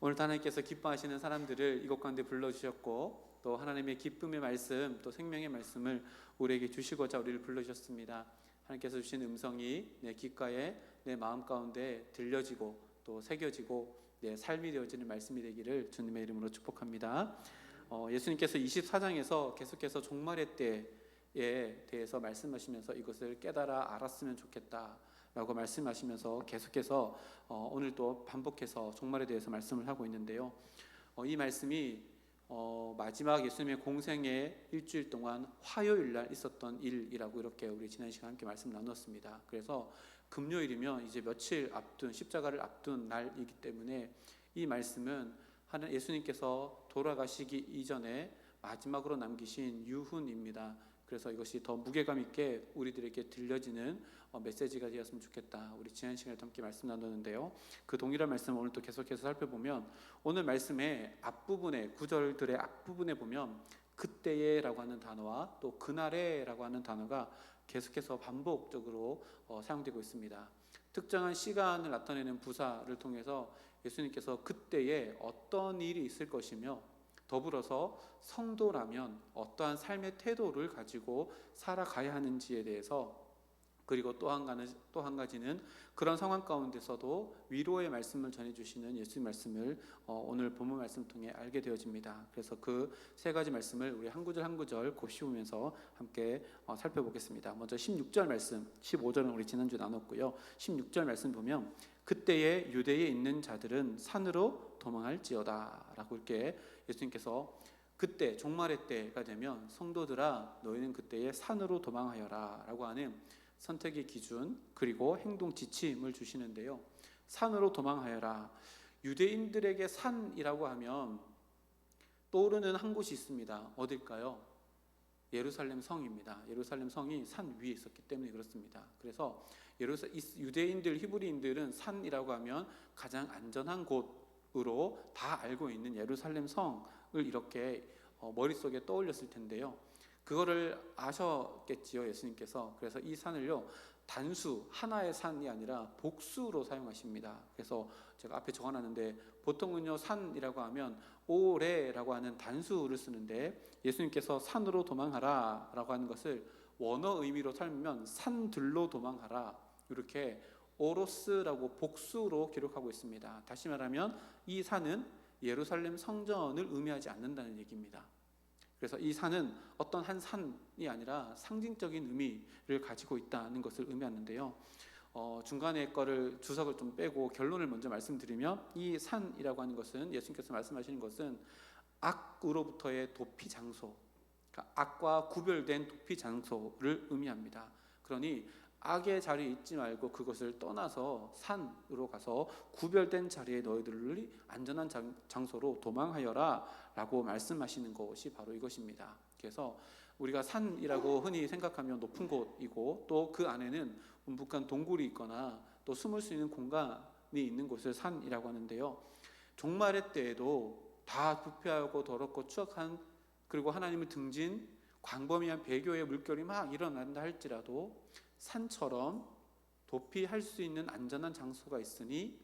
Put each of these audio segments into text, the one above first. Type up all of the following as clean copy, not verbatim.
오늘 하나님께서 기뻐하시는 사람들을 이곳 가운데 불러주셨고, 또 하나님의 기쁨의 말씀, 또 생명의 말씀을 우리에게 주시고자 우리를 불러주셨습니다. 하나님께서 주신 음성이 내 귓가에, 내 마음 가운데 들려지고 또 새겨지고 내 삶이 되어지는 말씀이 되기를 주님의 이름으로 축복합니다. 예수님께서 24장에서 계속해서 종말의 때에 대해서 말씀하시면서 이것을 깨달아 알았으면 좋겠다 라고 말씀하시면서 계속해서 오늘 또 반복해서 종말에 대해서 말씀을 하고 있는데요. 이 말씀이 마지막 예수님의 공생의 일주일 동안 화요일날 있었던 일이라고 이렇게 우리 지난 시간 함께 말씀 나눴습니다. 그래서 금요일이면 이제 며칠 앞둔, 십자가를 앞둔 날이기 때문에 이 말씀은 예수님께서 돌아가시기 이전에 마지막으로 남기신 유훈입니다. 그래서 이것이 더 무게감 있게 우리들에게 들려지는 메시지가 되었으면 좋겠다. 우리 지난 시간에 함께 말씀 나눴는데요. 그 동일한 말씀을 오늘 또 계속해서 살펴보면, 오늘 말씀의 앞부분에, 구절들의 앞부분에 보면 그때에라고 하는 단어와 또 그날에라고 하는 단어가 계속해서 반복적으로 사용되고 있습니다. 특정한 시간을 나타내는 부사를 통해서 예수님께서 그때에 어떤 일이 있을 것이며, 더불어서 성도라면 어떠한 삶의 태도를 가지고 살아가야 하는지에 대해서, 그리고 또 한 가지는 그런 상황 가운데서도 위로의 말씀을 전해주시는 예수님 말씀을 오늘 본문 말씀을 통해 알게 되어집니다. 그래서 그 세 가지 말씀을 우리 한 구절 한 구절 곱씹으면서 함께 살펴보겠습니다. 먼저 16절 말씀, 15절은 우리 지난주에 나눴고요. 16절 말씀 보면 그때에 유대에 있는 자들은 산으로 도망할지어다 라고 이렇게 예수님께서 그때 종말의 때가 되면 성도들아 너희는 그때에 산으로 도망하여라 라고 하는 선택의 기준, 그리고 행동 지침을 주시는데요. 산으로 도망하여라. 유대인들에게 산이라고 하면 떠오르는 한 곳이 있습니다. 어딜까요? 예루살렘 성입니다. 예루살렘 성이 산 위에 있었기 때문에 그렇습니다. 그래서 유대인들, 히브리인들은 산이라고 하면 가장 안전한 곳으로 다 알고 있는 예루살렘 성을 이렇게 머릿속에 떠올렸을 텐데요. 그거를 아셨겠지요, 예수님께서. 그래서 이 산을요, 단수, 하나의 산이 아니라 복수로 사용하십니다. 그래서 제가 앞에 적어놨는데, 보통은요 산이라고 하면 오레라고 하는 단수를 쓰는데, 예수님께서 산으로 도망하라 라고 하는 것을 원어 의미로 살면 산들로 도망하라, 이렇게 오로스라고 복수로 기록하고 있습니다. 다시 말하면 이 산은 예루살렘 성전을 의미하지 않는다는 얘기입니다. 그래서 이 산은 어떤 한 산이 아니라 상징적인 의미를 가지고 있다는 것을 의미하는데요. 중간에 거를 주석을 좀 빼고 결론을 먼저 말씀드리면, 이 산이라고 하는 것은, 예수님께서 말씀하시는 것은 악으로부터의 도피 장소, 그러니까 악과 구별된 도피 장소를 의미합니다. 그러니 악의 자리에 있지 말고 그것을 떠나서 산으로 가서 구별된 자리에 너희들을 안전한 장소로 도망하여라 라고 말씀하시는 것이 바로 이것입니다. 그래서 우리가 산이라고 흔히 생각하면 높은 곳이고, 또 그 안에는 움푹한 동굴이 있거나 또 숨을 수 있는 공간이 있는 곳을 산이라고 하는데요. 종말의 때에도 다 부패하고 더럽고 추악한, 그리고 하나님을 등진 광범위한 배교의 물결이 막 일어난다 할지라도 산처럼 도피할 수 있는 안전한 장소가 있으니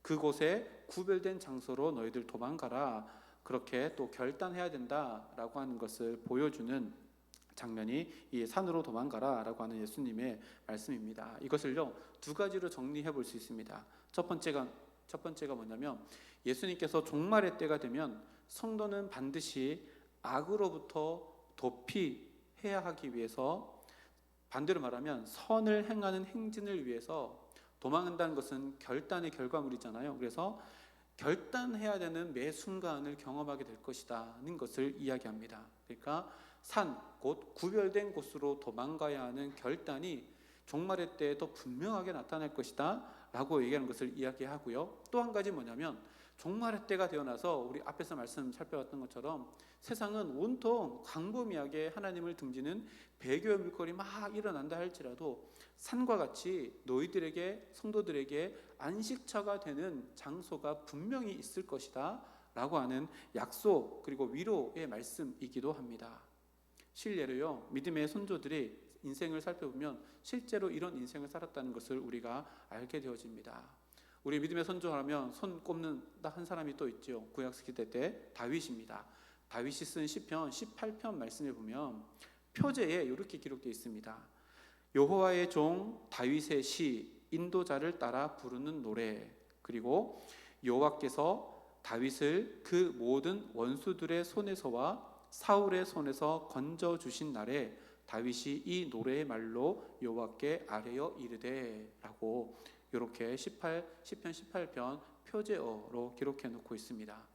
그곳에 구별된 장소로 너희들 도망가라, 그렇게 또 결단해야 된다라고 하는 것을 보여주는 장면이 이 산으로 도망가라 라고 하는 예수님의 말씀입니다. 이것을요 두 가지로 정리해 볼 수 있습니다. 첫 번째가 뭐냐면, 예수님께서 종말의 때가 되면 성도는 반드시 악으로부터 도피해야 하기 위해서, 반대로 말하면 선을 행하는 행진을 위해서, 도망한다는 것은 결단의 결과물이잖아요. 그래서 결단해야 되는 매 순간을 경험하게 될 것이라는 것을 이야기합니다. 그러니까 산, 곧 구별된 곳으로 도망가야 하는 결단이 종말의 때에 더 분명하게 나타날 것이다 라고 얘기하는 것을 이야기하고요. 또 한 가지 뭐냐면, 종말의 때가 되어나서 우리 앞에서 말씀 살펴봤던 것처럼 세상은 온통 광범위하게 하나님을 등지는 배교의 물결이 막 일어난다 할지라도 산과 같이 너희들에게, 성도들에게 안식처가 되는 장소가 분명히 있을 것이다 라고 하는 약속, 그리고 위로의 말씀이기도 합니다. 실례로요, 믿음의 선조들이 인생을 살펴보면 실제로 이런 인생을 살았다는 것을 우리가 알게 되어집니다. 우리 믿음의 선조하면 손 꼽는 딱 한 사람이 또 있죠. 구약 시대 때 다윗입니다. 다윗이 쓴 시편 18편 말씀에 보면 표제에 이렇게 기록되어 있습니다. 여호와의 종 다윗의 시 인도자를 따라 부르는 노래, 그리고 여호와께서 다윗을 그 모든 원수들의 손에서와 사울의 손에서 건져 주신 날에 다윗이 이 노래의 말로 여호와께 아뢰어 이르되라고 이렇게 시편 18편 표제어로 기록해 놓고 있습니다.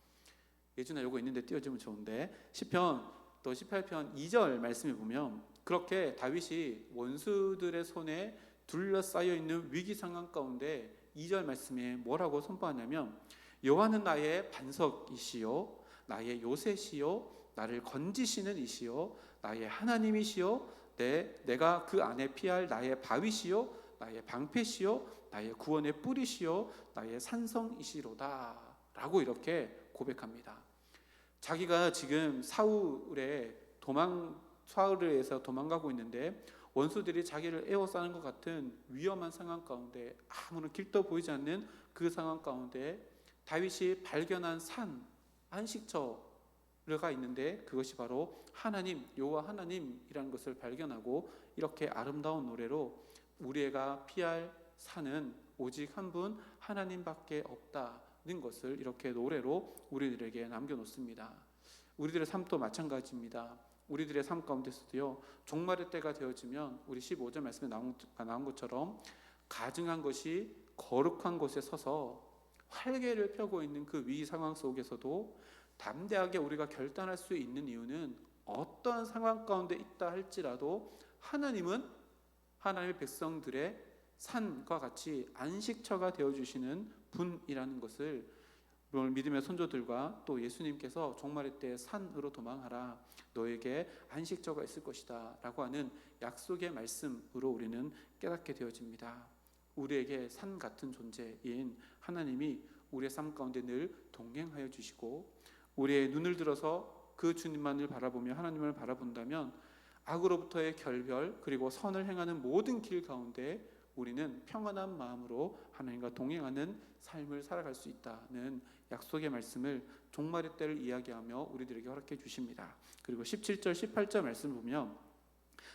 예준아 요거 있는데 띄워주면 좋은데 시편 또 18편 2절 말씀에 보면 그렇게 다윗이 원수들의 손에 둘러싸여 있는 위기 상황 가운데 2절 말씀에 뭐라고 선포하냐면 여호와는 나의 반석이시요 나의 요새시요 나를 건지시는 이시요 나의 하나님이시요 내가 그 안에 피할 나의 바위시요 나의 방패시요 나의 구원의 뿌리시요 나의 산성이시로다 라고 이렇게 고백합니다. 자기가 지금 사울에서 도망가고 있는데 원수들이 자기를 에워싸는 것 같은 위험한 상황 가운데 아무런 길도 보이지 않는 그 상황 가운데 다윗이 발견한 산 안식처가 있는데 그것이 바로 하나님 여호와 하나님이라는 것을 발견하고 이렇게 아름다운 노래로 우리가 피할 산은 오직 한 분 하나님밖에 없다는 것을 이렇게 노래로 우리들에게 남겨놓습니다. 우리들의 삶도 마찬가지입니다. 우리들의 삶 가운데서도요 종말의 때가 되어지면 우리 15절 말씀에 나온 것처럼 가증한 것이 거룩한 곳에 서서 활개를 펴고 있는 그 위기 상황 속에서도 담대하게 우리가 결단할 수 있는 이유는 어떠한 상황 가운데 있다 할지라도 하나님은 하나님의 백성들의 산과 같이 안식처가 되어주시는 분이라는 것을 믿음의 선조들과 또 예수님께서 종말의 때 산으로 도망하라 너에게 안식처가 있을 것이다 라고 하는 약속의 말씀으로 우리는 깨닫게 되어집니다. 우리에게 산 같은 존재인 하나님이 우리의 삶 가운데 늘 동행하여 주시고 우리의 눈을 들어서 그 주님만을 바라보며 하나님을 바라본다면 악으로부터의 결별 그리고 선을 행하는 모든 길 가운데 우리는 평안한 마음으로 하나님과 동행하는 삶을 살아갈 수 있다는 약속의 말씀을 종말의 때를 이야기하며 우리들에게 허락해 주십니다. 그리고 17절 18절 말씀을 보면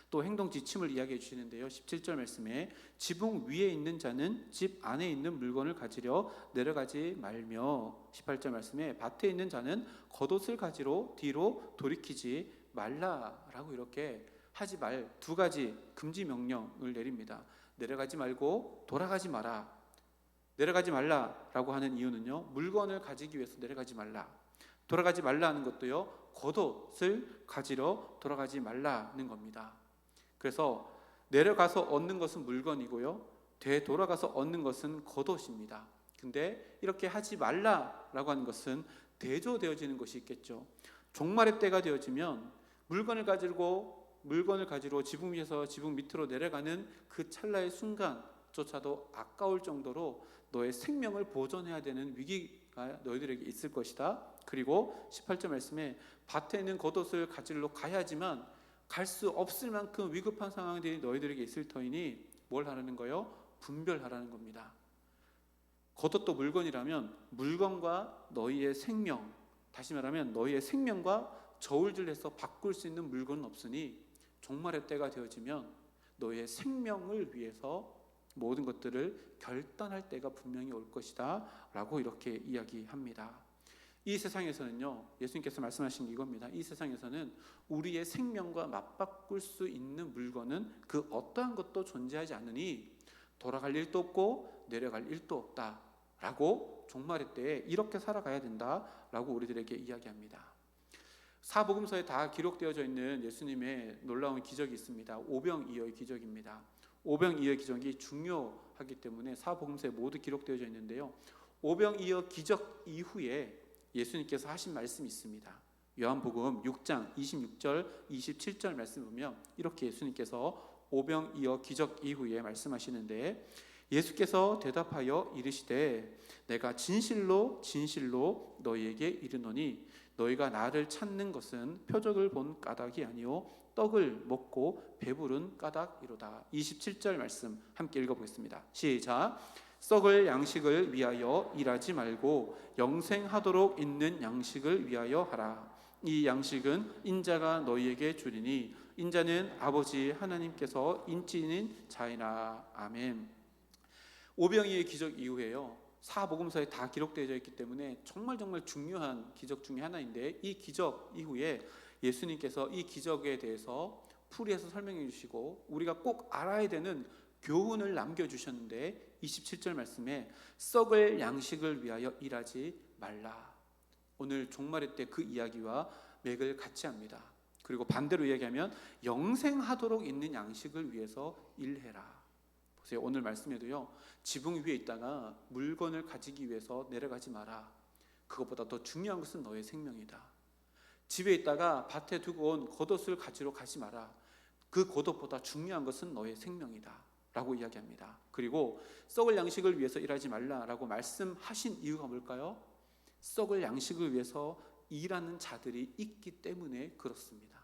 또 행동 지침을 이야기해 주시는데요. 17절 말씀에 지붕 위에 있는 자는 집 안에 있는 물건을 가지려 내려가지 말며 18절 말씀에 밭에 있는 자는 겉옷을 가지러 뒤로 돌이키지 말라라고 이렇게 하지 말 두 가지 금지 명령을 내립니다. 내려가지 말고 돌아가지 마라. 내려가지 말라라고 하는 이유는요 물건을 가지기 위해서 내려가지 말라. 돌아가지 말라 하는 것도요 겉옷을 가지러 돌아가지 말라는 겁니다. 그래서 내려가서 얻는 것은 물건이고요 되돌아가서 얻는 것은 겉옷입니다. 근데 이렇게 하지 말라라고 하는 것은 대조되어지는 것이 있겠죠. 종말의 때가 되어지면 물건을 가지러 지붕 위에서 지붕 밑으로 내려가는 그 찰나의 순간조차도 아까울 정도로 너의 생명을 보존해야 되는 위기가 너희들에게 있을 것이다. 그리고 18절 말씀에 밭에 있는 겉옷을 가지러 가야지만 갈 수 없을 만큼 위급한 상황들이 너희들에게 있을 터이니 뭘 하라는 거예요? 분별하라는 겁니다. 겉옷도 물건이라면 물건과 너희의 생명, 다시 말하면 너희의 생명과 저울질해서 바꿀 수 있는 물건은 없으니 종말의 때가 되어지면 너희의 생명을 위해서 모든 것들을 결단할 때가 분명히 올 것이다 라고 이렇게 이야기합니다. 이 세상에서는요 예수님께서 말씀하신 이겁니다. 이 세상에서는 우리의 생명과 맞바꿀 수 있는 물건은 그 어떠한 것도 존재하지 않으니 돌아갈 일도 없고 내려갈 일도 없다 라고 종말의 때에 이렇게 살아가야 된다 라고 우리들에게 이야기합니다. 사복음서에 다 기록되어져 있는 예수님의 놀라운 기적이 있습니다. 오병이어의 기적입니다. 오병이어의 기적이 중요하기 때문에 사복음서에 모두 기록되어져 있는데요. 오병이어 기적 이후에 예수님께서 하신 말씀이 있습니다. 요한복음 6장 26절 27절 말씀 보면 이렇게 예수님께서 오병이어 기적 이후에 말씀하시는데 예수께서 대답하여 이르시되 내가 진실로 진실로 너희에게 이르노니 너희가 나를 찾는 것은 표적을 본 까닭이 아니요 떡을 먹고 배부른 까닭이로다. 27절 말씀 함께 읽어보겠습니다. 시작. 썩을 양식을 위하여 일하지 말고 영생하도록 있는 양식을 위하여 하라. 이 양식은 인자가 너희에게 주리니 인자는 아버지 하나님께서 인치는 자이라. 아멘. 오병이의 기적 이후에요, 사복음서에 다 기록되어 있기 때문에 정말 중요한 기적 중에 하나인데, 이 기적 이후에 예수님께서 이 기적에 대해서 풀이해서 설명해 주시고 우리가 꼭 알아야 되는 교훈을 남겨주셨는데, 27절 말씀에 썩을 양식을 위하여 일하지 말라. 오늘 종말의 때 그 이야기와 맥을 같이 합니다. 그리고 반대로 이야기하면 영생하도록 있는 양식을 위해서 일해라. 보세요, 오늘 말씀에도요, 지붕 위에 있다가 물건을 가지기 위해서 내려가지 마라. 그것보다 더 중요한 것은 너의 생명이다. 집에 있다가 밭에 두고 온 겉옷을 가지러 가지 마라. 그 겉옷보다 중요한 것은 너의 생명이다 라고 이야기합니다. 그리고 썩을 양식을 위해서 일하지 말라라고 말씀하신 이유가 뭘까요? 썩을 양식을 위해서 일하는 자들이 있기 때문에 그렇습니다.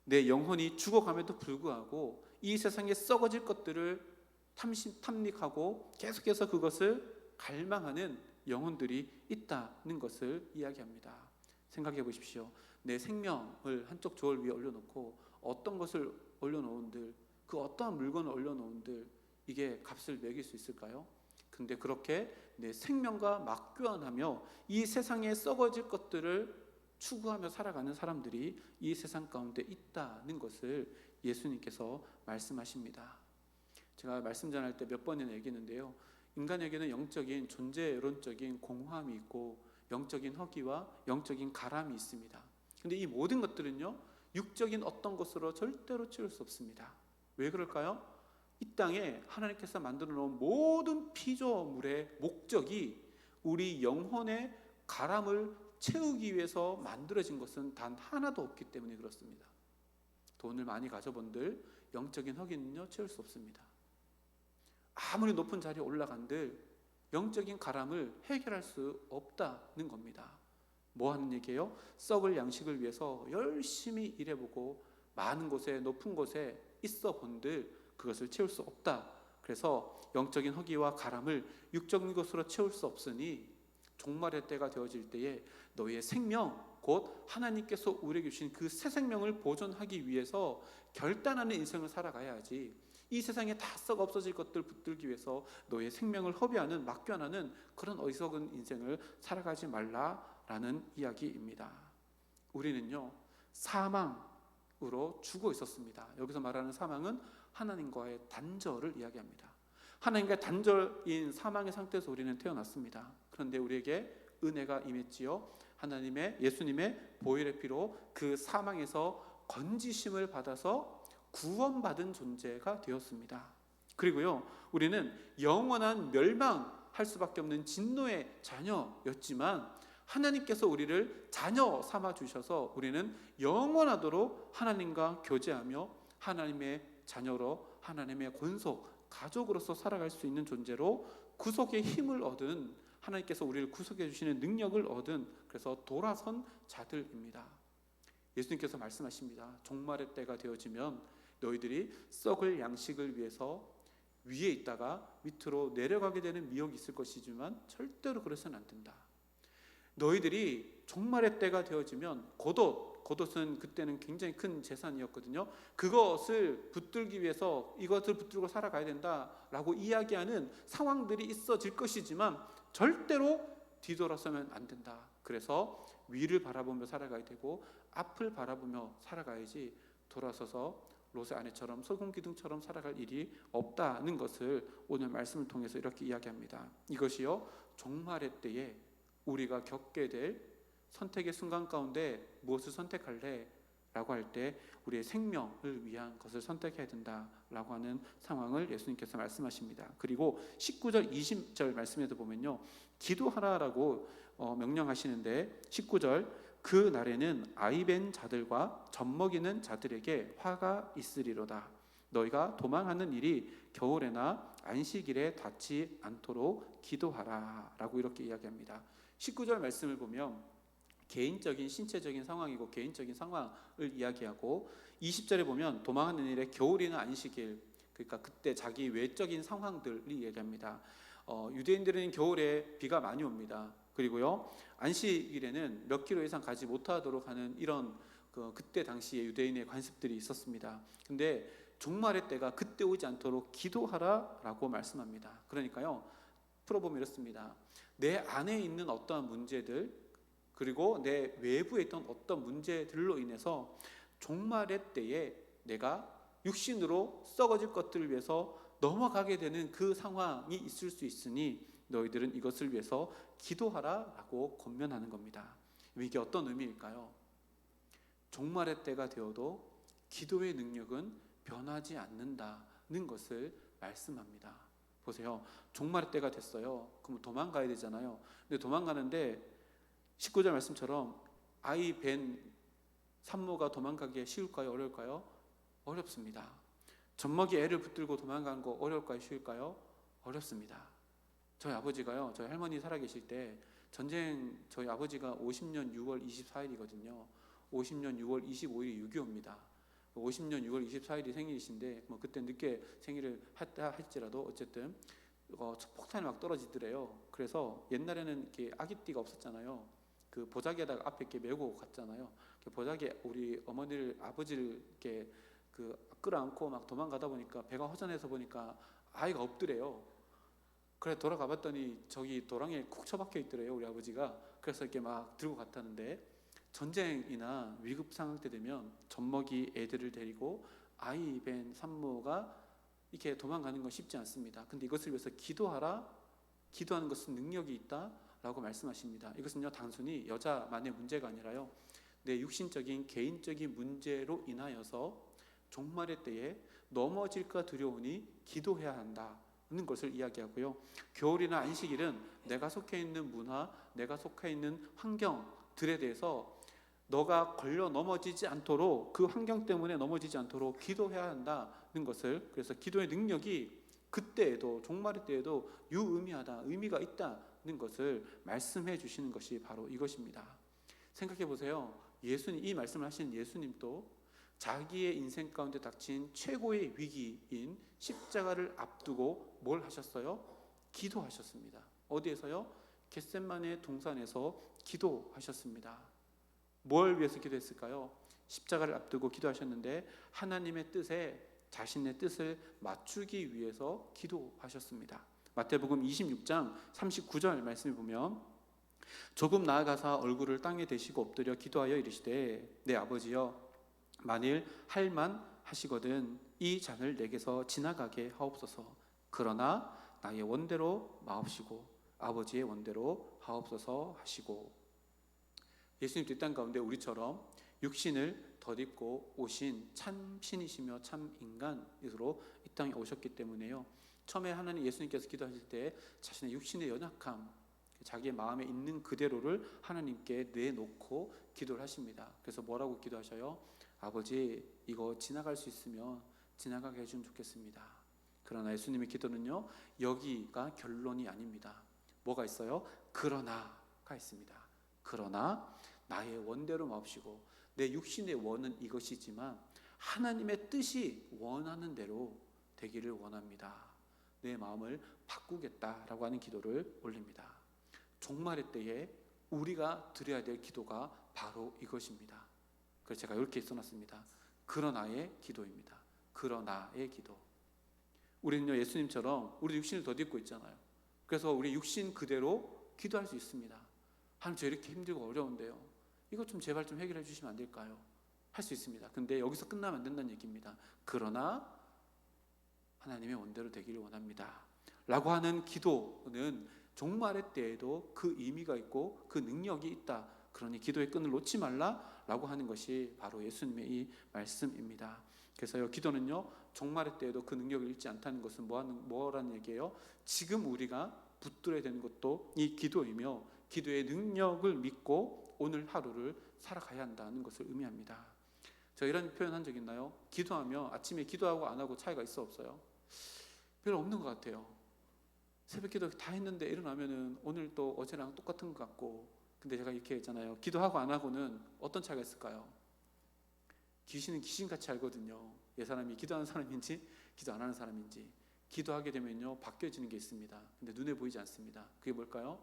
내 영혼이 죽어감에도 불구하고 이 세상에 썩어질 것들을 탐닉하고 계속해서 그것을 갈망하는 영혼들이 있다는 것을 이야기합니다. 생각해 보십시오. 내 생명을 한쪽 저울 위에 올려놓고 어떤 것을 올려놓은들, 그 어떠한 물건을 올려놓은들 이게 값을 매길 수 있을까요? 근데 그렇게 내 생명과 맞교환하며 이 세상에 썩어질 것들을 추구하며 살아가는 사람들이 이 세상 가운데 있다는 것을 예수님께서 말씀하십니다. 제가 말씀 전할 때 몇 번이나 얘기했는데요, 인간에게는 영적인 존재론적인 공허함이 있고 영적인 허기와 영적인 가람이 있습니다. 근데 이 모든 것들은요, 육적인 어떤 것으로 절대로 채울 수 없습니다. 왜 그럴까요? 이 땅에 하나님께서 만들어 놓은 모든 피조물의 목적이 우리 영혼의 가람을 채우기 위해서 만들어진 것은 단 하나도 없기 때문에 그렇습니다. 돈을 많이 가져본들 영적인 허기는요 채울 수 없습니다. 아무리 높은 자리에 올라간들 영적인 가람을 해결할 수 없다는 겁니다. 뭐 하는 얘기예요? 썩을 양식을 위해서 열심히 일해보고 많은 곳에 높은 곳에 있어 본들 그것을 채울 수 없다. 그래서 영적인 허기와 가람을 육적인 것으로 채울 수 없으니 종말의 때가 되어질 때에 너희의 생명 곧 하나님께서 우리에게 주신 그 새 생명을 보존하기 위해서 결단하는 인생을 살아가야지, 이 세상에 다 썩어 없어질 것들 붙들기 위해서 너의 생명을 허비하는 막견하는 그런 어리석은 인생을 살아가지 말라라는 이야기입니다. 우리는요 사망으로 죽어 있었습니다. 여기서 말하는 사망은 하나님과의 단절을 이야기합니다. 하나님과의 단절인 사망의 상태에서 우리는 태어났습니다. 그런데 우리에게 은혜가 임했지요. 하나님의 예수님의 보혈의 피로 그 사망에서 건지심을 받아서 구원받은 존재가 되었습니다. 그리고요 우리는 영원한 멸망할 수밖에 없는 진노의 자녀였지만 하나님께서 우리를 자녀 삼아 주셔서 우리는 영원하도록 하나님과 교제하며 하나님의 자녀로 하나님의 권속 가족으로서 살아갈 수 있는 존재로 구속의 힘을 얻은, 하나님께서 우리를 구속해 주시는 능력을 얻은, 그래서 돌아선 자들입니다. 예수님께서 말씀하십니다. 종말의 때가 되어지면 너희들이 썩을 양식을 위해서 위에 있다가 밑으로 내려가게 되는 미혹이 있을 것이지만 절대로 그래서는 안 된다. 너희들이 종말의 때가 되어지면 겉옷은 그때는 굉장히 큰 재산이었거든요. 그것을 붙들기 위해서 이것을 붙들고 살아가야 된다라고 이야기하는 상황들이 있어질 것이지만 절대로 뒤돌아서면 안 된다. 그래서 위를 바라보며 살아가야 되고 앞을 바라보며 살아가야지 돌아서서 롯의 아내처럼 소금기둥처럼 살아갈 일이 없다는 것을 오늘 말씀을 통해서 이렇게 이야기합니다. 이것이요 종말의 때에 우리가 겪게 될 선택의 순간 가운데 무엇을 선택할래? 라고 할 때 우리의 생명을 위한 것을 선택해야 된다라고 하는 상황을 예수님께서 말씀하십니다. 그리고 19절 20절 말씀에도 보면요 기도하라라고 명령하시는데 19절 그 날에는 아이벤 자들과 젖먹이는 자들에게 화가 있으리로다. 너희가 도망하는 일이 겨울에나 안식일에 닿지 않도록 기도하라 라고 이렇게 이야기합니다. 19절 말씀을 보면 개인적인 신체적인 상황이고 개인적인 상황을 이야기하고 20절에 보면 도망하는 일에 겨울이나 안식일, 그러니까 그때 자기 외적인 상황들을 이야기합니다. 유대인들은 겨울에 비가 많이 옵니다. 그리고요, 안식일에는 몇 킬로 이상 가지 못하도록 하는 이런 그때 당시에 유대인의 관습들이 있었습니다. 근데 종말의 때가 그때 오지 않도록 기도하라라고 말씀합니다. 그러니까요, 풀어보면 이렇습니다. 내 안에 있는 어떠한 문제들, 그리고 내 외부에 있던 어떤 문제들로 인해서 종말의 때에 내가 육신으로 썩어질 것들을 위해서 넘어가게 되는 그 상황이 있을 수 있으니 너희들은 이것을 위해서 기도하라라고 권면하는 겁니다. 이게 어떤 의미일까요? 종말의 때가 되어도 기도의 능력은 변하지 않는다는 것을 말씀합니다. 보세요. 종말의 때가 됐어요. 그럼 도망가야 되잖아요. 근데 도망가는데 19절 말씀처럼 아이 벤 산모가 도망가기에 쉬울까요? 어려울까요? 어렵습니다. 젖먹이 애를 붙들고 도망간 거 어려울까요? 쉬울까요? 어렵습니다. 저희 아버지가요, 저희 할머니 살아계실 때 전쟁, 저희 아버지가 50년 6월 24일이거든요. 50년 6월 25일이 6.25입니다. 50년 6월 24일이 생일이신데 뭐 그때 늦게 생일을 했다 할지라도 어쨌든 폭탄이 막 떨어지더래요. 그래서 옛날에는 이렇게 아기띠가 없었잖아요. 그 보자기에다가 앞에 이렇게 메고 갔잖아요. 보자기에 우리 어머니를 아버지를 이렇게 끌어안고 막 도망가다 보니까 배가 허전해서 보니까 아이가 없더래요. 그래 돌아가 봤더니 저기 도랑에 쿡 처박혀 있더래요, 우리 아버지가. 그래서 이렇게 막 들고 갔다는데, 전쟁이나 위급 상황 때 되면 젖먹이 애들을 데리고 아이 벤 산모가 이렇게 도망가는 건 쉽지 않습니다. 근데 이것을 위해서 기도하라, 기도하는 것은 능력이 있다라고 말씀하십니다. 이것은요, 단순히 여자만의 문제가 아니라요, 내 육신적인 개인적인 문제로 인하여서 종말의 때에 넘어질까 두려우니 기도해야 한다는 것을 이야기하고요. 겨울이나 안식일은 내가 속해 있는 문화, 내가 속해 있는 환경들에 대해서 너가 걸려 넘어지지 않도록, 그 환경 때문에 넘어지지 않도록 기도해야 한다는 것을, 그래서 기도의 능력이 그때에도, 종말의 때에도 유의미하다, 의미가 있다는 것을 말씀해 주시는 것이 바로 이것입니다. 생각해 보세요. 예수님, 이 말씀을 하신 예수님도 자기의 인생 가운데 닥친 최고의 위기인 십자가를 앞두고 뭘 하셨어요? 기도하셨습니다. 어디에서요? 겟세마네 동산에서 기도하셨습니다. 뭘 위해서 기도했을까요? 십자가를 앞두고 기도하셨는데 하나님의 뜻에 자신의 뜻을 맞추기 위해서 기도하셨습니다. 마태복음 26장 39절 말씀을 보면, 조금 나아가사 얼굴을 땅에 대시고 엎드려 기도하여 이르시되 내 아버지여, 만일 할만 하시거든 이 잔을 내게서 지나가게 하옵소서. 그러나 나의 원대로 마옵시고 아버지의 원대로 하옵소서 하시고, 예수님도 이 땅 가운데 우리처럼 육신을 덧입고 오신 참 신이시며 참 인간으로 이 땅에 오셨기 때문에요, 처음에 하나님 예수님께서 기도하실 때 자신의 육신의 연약함, 자기의 마음에 있는 그대로를 하나님께 내놓고 기도를 하십니다. 그래서 뭐라고 기도하셔요? 아버지, 이거 지나갈 수 있으면 지나가게 해주면 좋겠습니다. 그러나 예수님의 기도는요, 여기가 결론이 아닙니다. 뭐가 있어요? 그러나가 있습니다. 그러나 나의 원대로 마옵시고, 내 육신의 원은 이것이지만 하나님의 뜻이 원하는 대로 되기를 원합니다. 내 마음을 바꾸겠다라고 하는 기도를 올립니다. 종말의 때에 우리가 드려야 될 기도가 바로 이것입니다. 그래서 제가 이렇게 써놨습니다. 그러나의 기도입니다. 그러나의 기도. 우리는요, 예수님처럼 우리 육신을 덧입고 있잖아요. 그래서 우리 육신 그대로 기도할 수 있습니다. 하나님, 저 이렇게 힘들고 어려운데요, 이거 좀 제발 좀 해결해 주시면 안 될까요? 할 수 있습니다. 근데 여기서 끝나면 안 된다는 얘기입니다. 그러나 하나님의 원대로 되기를 원합니다 라고 하는 기도는 종말의 때에도 그 의미가 있고 그 능력이 있다. 그러니 기도의 끈을 놓지 말라라고 하는 것이 바로 예수님의 이 말씀입니다. 그래서요, 기도는요, 종말의 때에도 그 능력을 잃지 않다는 것은 뭐라는 얘기예요? 지금 우리가 붙들어야 되는 것도 이 기도이며, 기도의 능력을 믿고 오늘 하루를 살아가야 한다는 것을 의미합니다. 저 이런 표현 한 적 있나요? 기도하며 아침에 기도하고 안 하고 차이가 있어 없어요? 별로 없는 것 같아요. 새벽 기도 다 했는데 일어나면은 오늘 또 어제랑 똑같은 것 같고. 근데 제가 이렇게 했잖아요. 기도하고 안 하고는 어떤 차이가 있을까요? 귀신은 귀신같이 알거든요. 이 사람이 기도하는 사람인지 기도 안 하는 사람인지. 기도하게 되면요 바뀌어지는 게 있습니다. 근데 눈에 보이지 않습니다. 그게 뭘까요?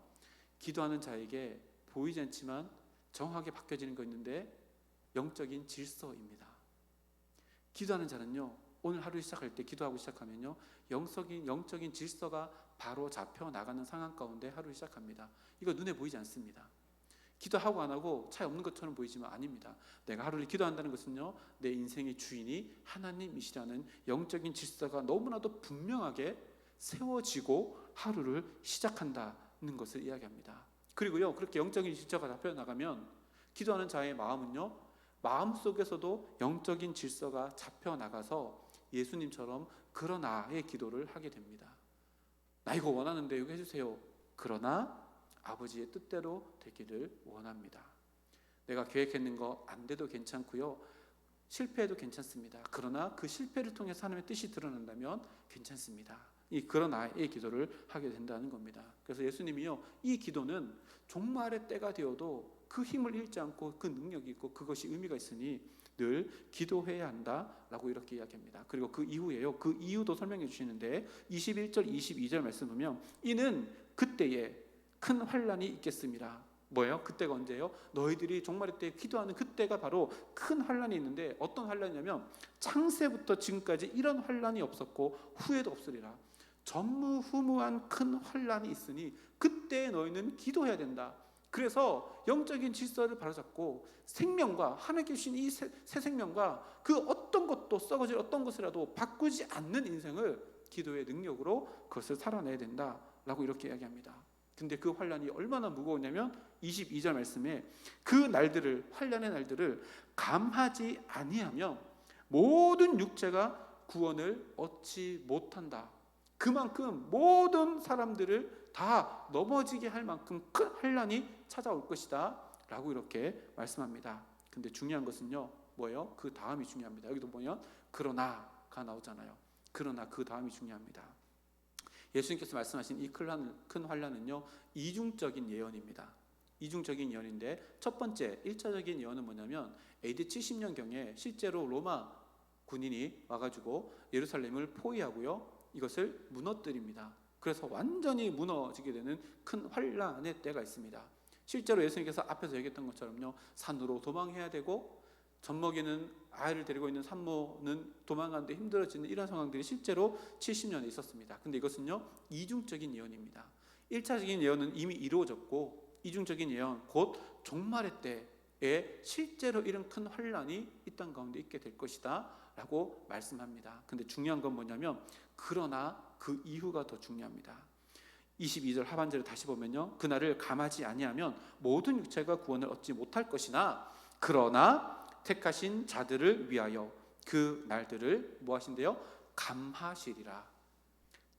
기도하는 자에게 보이지 않지만 정확하게 바뀌어지는 거 있는데 영적인 질서입니다. 기도하는 자는요 오늘 하루 시작할 때 기도하고 시작하면요 영적인 질서가 바로 잡혀 나가는 상황 가운데 하루를 시작합니다. 이거 눈에 보이지 않습니다. 기도하고 안 하고 차이 없는 것처럼 보이지만 아닙니다. 내가 하루를 기도한다는 것은요 내 인생의 주인이 하나님이시라는 영적인 질서가 너무나도 분명하게 세워지고 하루를 시작한다는 것을 이야기합니다. 그리고요 그렇게 영적인 질서가 잡혀 나가면 기도하는 자의 마음은요 마음속에서도 영적인 질서가 잡혀 나가서 예수님처럼 그러나의 기도를 하게 됩니다. 나 이거 원하는데 이거 해주세요. 그러나 아버지의 뜻대로 되기를 원합니다. 내가 계획했는 거 안 돼도 괜찮고요 실패해도 괜찮습니다. 그러나 그 실패를 통해서 하나님의 뜻이 드러난다면 괜찮습니다. 이 그러나의 기도를 하게 된다는 겁니다. 그래서 예수님이요 이 기도는 종말의 때가 되어도 그 힘을 잃지 않고 그 능력이 있고 그것이 의미가 있으니 늘 기도해야 한다라고 이렇게 이야기합니다. 그리고 그 이후에요 그 이유도 설명해 주시는데 21절 22절 말씀 보면 이는 그때에 큰 환란이 있겠습니다. 뭐예요? 그때가 언제예요? 너희들이 종말의 때 기도하는 그때가 바로 큰 환란이 있는데 어떤 환란이냐면 창세부터 지금까지 이런 환란이 없었고 후에도 없으리라. 전무후무한 큰 환란이 있으니 그때 너희는 기도해야 된다. 그래서 영적인 질서를 바로잡고 생명과 하나님께 주신 이 새 생명과 그 어떤 것도 썩어질 어떤 것이라도 바꾸지 않는 인생을 기도의 능력으로 그것을 살아내야 된다라고 이렇게 이야기합니다. 근데 그 환란이 얼마나 무거우냐면 22절 말씀에 그 날들을 환란의 날들을 감하지 아니하면 모든 육체가 구원을 얻지 못한다. 그만큼 모든 사람들을 다 넘어지게 할 만큼 큰 환란이 찾아올 것이다 라고 이렇게 말씀합니다. 근데 중요한 것은요 뭐예요? 그 다음이 중요합니다. 여기도 보면 그러나가 나오잖아요. 그러나 그 다음이 중요합니다. 예수님께서 말씀하신 이 큰 환란은요 이중적인 예언입니다. 이중적인 예언인데 첫 번째 1차적인 예언은 뭐냐면 AD 70년경에 실제로 로마 군인이 와가지고 예루살렘을 포위하고요 이것을 무너뜨립니다. 그래서 완전히 무너지게 되는 큰 환란의 때가 있습니다. 실제로 예수님께서 앞에서 얘기했던 것처럼요 산으로 도망해야 되고 젖먹이는 아이를 데리고 있는 산모는 도망가는데 힘들어지는 이런 상황들이 실제로 70년에 있었습니다. 근데 이것은요 이중적인 예언입니다. 1차적인 예언은 이미 이루어졌고 이중적인 예언 곧 종말의 때에 실제로 이런 큰 환란이 이 땅 가운데 있게 될 것이다 라고 말씀합니다. 근데 중요한 건 뭐냐면 그러나 그 이후가 더 중요합니다. 22절 하반절을 다시 보면요 그날을 감하지 아니하면 모든 육체가 구원을 얻지 못할 것이나 그러나 택하신 자들을 위하여 그 날들을 뭐 하신대요? 감하시리라.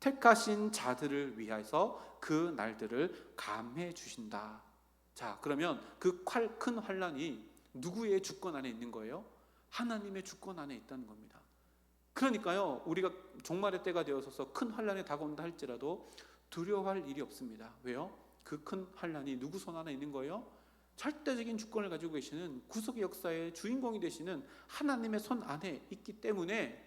택하신 자들을 위해서 그 날들을 감해 주신다. 자, 그러면 그 큰 환란이 누구의 주권 안에 있는 거예요? 하나님의 주권 안에 있다는 겁니다. 그러니까요 우리가 종말의 때가 되어서 큰 환란이 다가온다 할지라도 두려워할 일이 없습니다. 왜요? 그 큰 환란이 누구 손 안에 있는 거예요? 절대적인 주권을 가지고 계시는 구속의 역사의 주인공이 되시는 하나님의 손 안에 있기 때문에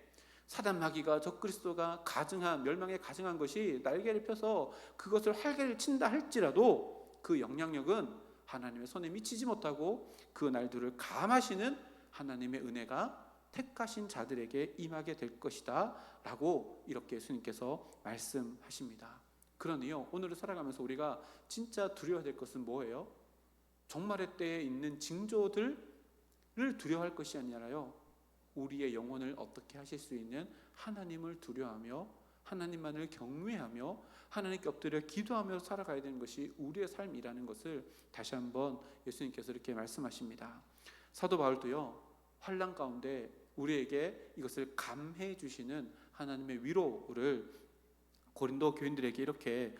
사단 마귀가 적그리스도가 가증한 멸망에 가증한 것이 날개를 펴서 그것을 활개를 친다 할지라도 그 영향력은 하나님의 손에 미치지 못하고 그 날들을 감하시는 하나님의 은혜가 택하신 자들에게 임하게 될 것이다 라고 이렇게 예수님께서 말씀하십니다. 그러니요 오늘을 살아가면서 우리가 진짜 두려워야 될 것은 뭐예요? 종말의 때에 있는 징조들을 두려워할 것이 아니라요 우리의 영혼을 어떻게 하실 수 있는 하나님을 두려워하며 하나님만을 경외하며 하나님께 엎드려 기도하며 살아가야 되는 것이 우리의 삶이라는 것을 다시 한번 예수님께서 이렇게 말씀하십니다. 사도 바울도요 환난 가운데 우리에게 이것을 감해 주시는 하나님의 위로를 고린도 교인들에게 이렇게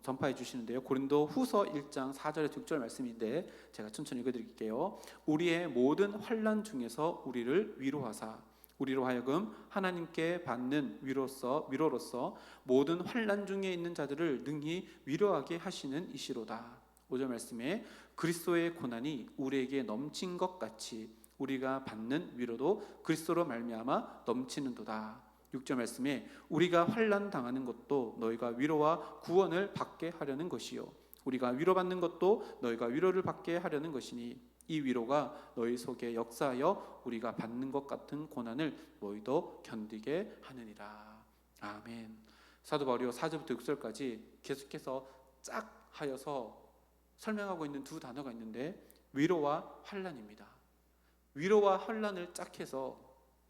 전파해 주시는데요. 고린도 후서 1장 4절에 6절 말씀인데 제가 천천히 읽어드릴게요. 우리의 모든 환난 중에서 우리를 위로하사 우리로 하여금 하나님께 받는 위로로서 모든 환난 중에 있는 자들을 능히 위로하게 하시는 이시로다. 5절 말씀에 그리스도의 고난이 우리에게 넘친 것 같이 우리가 받는 위로도 그리스도로 말미암아 넘치는도다. 6절 말씀에 우리가 환난 당하는 것도 너희가 위로와 구원을 받게 하려는 것이요 우리가 위로받는 것도 너희가 위로를 받게 하려는 것이니 이 위로가 너희 속에 역사하여 우리가 받는 것 같은 고난을 너희도 견디게 하느니라. 아멘. 사도 바울이 4절부터 6절까지 계속해서 짝 하여서 설명하고 있는 두 단어가 있는데 위로와 환난입니다. 위로와 환난을 짝해서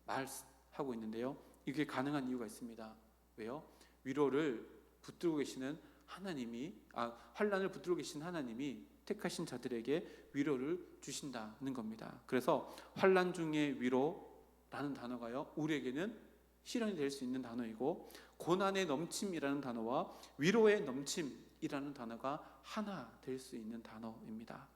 말하고 있는데요, 이게 가능한 이유가 있습니다. 왜요? 위로를 붙들고 계시는 하나님이 환난을 붙들고 계신 하나님이 택하신 자들에게 위로를 주신다는 겁니다. 그래서 환난 중에 위로라는 단어가요, 우리에게는 실현이 될 수 있는 단어이고, 고난의 넘침이라는 단어와 위로의 넘침이라는 단어가 하나 될 수 있는 단어입니다.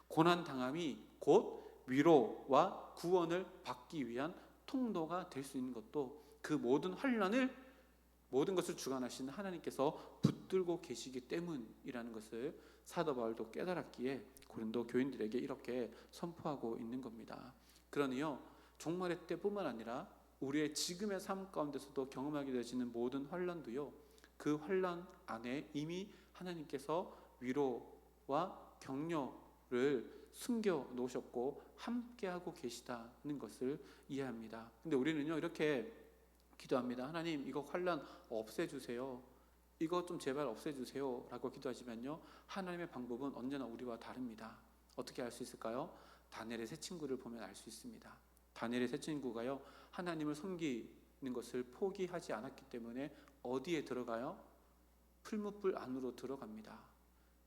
고난 당함이 곧 위로와 구원을 받기 위한 통로가 될 수 있는 것도 그 모든 환난을, 모든 것을 주관하시는 하나님께서 붙들고 계시기 때문이라는 것을 사도 바울도 깨달았기에 고린도 교인들에게 이렇게 선포하고 있는 겁니다. 그러니요, 종말의 때뿐만 아니라 우리의 지금의 삶 가운데서도 경험하게 되어지는 모든 환난도요, 그 환난 안에 이미 하나님께서 위로와 격려를 숨겨 놓으셨고 함께하고 계시다는 것을 이해합니다. 근데 우리는요, 이렇게 기도합니다. 하나님, 이거 환난 없애주세요. 이거 좀 제발 없애주세요 라고 기도하시면요, 하나님의 방법은 언제나 우리와 다릅니다. 어떻게 알 수 있을까요? 다니엘의 세 친구를 보면 알 수 있습니다. 다니엘의 세 친구가요, 하나님을 섬기는 것을 포기하지 않았기 때문에 어디에 들어가요? 풀무불 안으로 들어갑니다.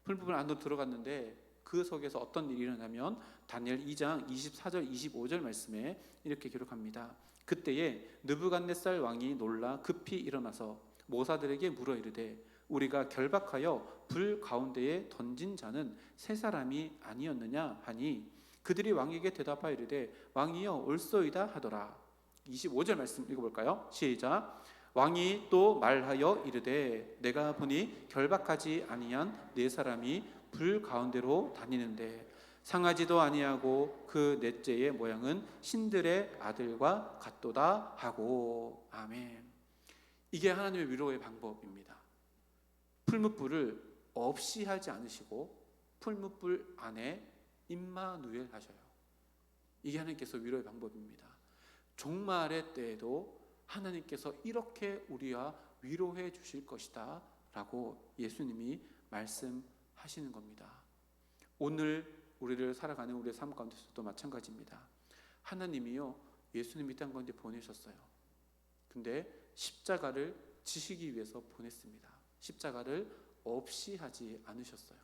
풀무불 안으로 들어갔는데 그 속에서 어떤 일이 일어나면 다니엘 2장 24절 25절 말씀에 이렇게 기록합니다. 그때에 느부갓네살 왕이 놀라 급히 일어나서 모사들에게 물어 이르되 우리가 결박하여 불 가운데에 던진 자는 세 사람이 아니었느냐 하니 그들이 왕에게 대답하여 이르되 왕이여 옳소이다 하더라. 25절 말씀 읽어볼까요? 시작. 왕이 또 말하여 이르되 내가 보니 결박하지 아니한 네 사람이 불 가운데로 다니는데 상하지도 아니하고 그 넷째의 모양은 신들의 아들과 같도다 하고. 아멘. 이게 하나님의 위로의 방법입니다. 풀무불을 없이 하지 않으시고 풀무불 안에 임마누엘 하셔요. 이게 하나님께서 위로의 방법입니다. 종말의 때에도 하나님께서 이렇게 우리와 위로해 주실 것이다 라고 예수님이 말씀하시는 겁니다. 오늘 우리를 살아가는 우리의 삶 가운데서도 마찬가지입니다. 하나님이요, 예수님 이 땅 가운데 보내셨어요. 근데 십자가를 지시기 위해서 보냈습니다. 십자가를 없이 하지 않으셨어요.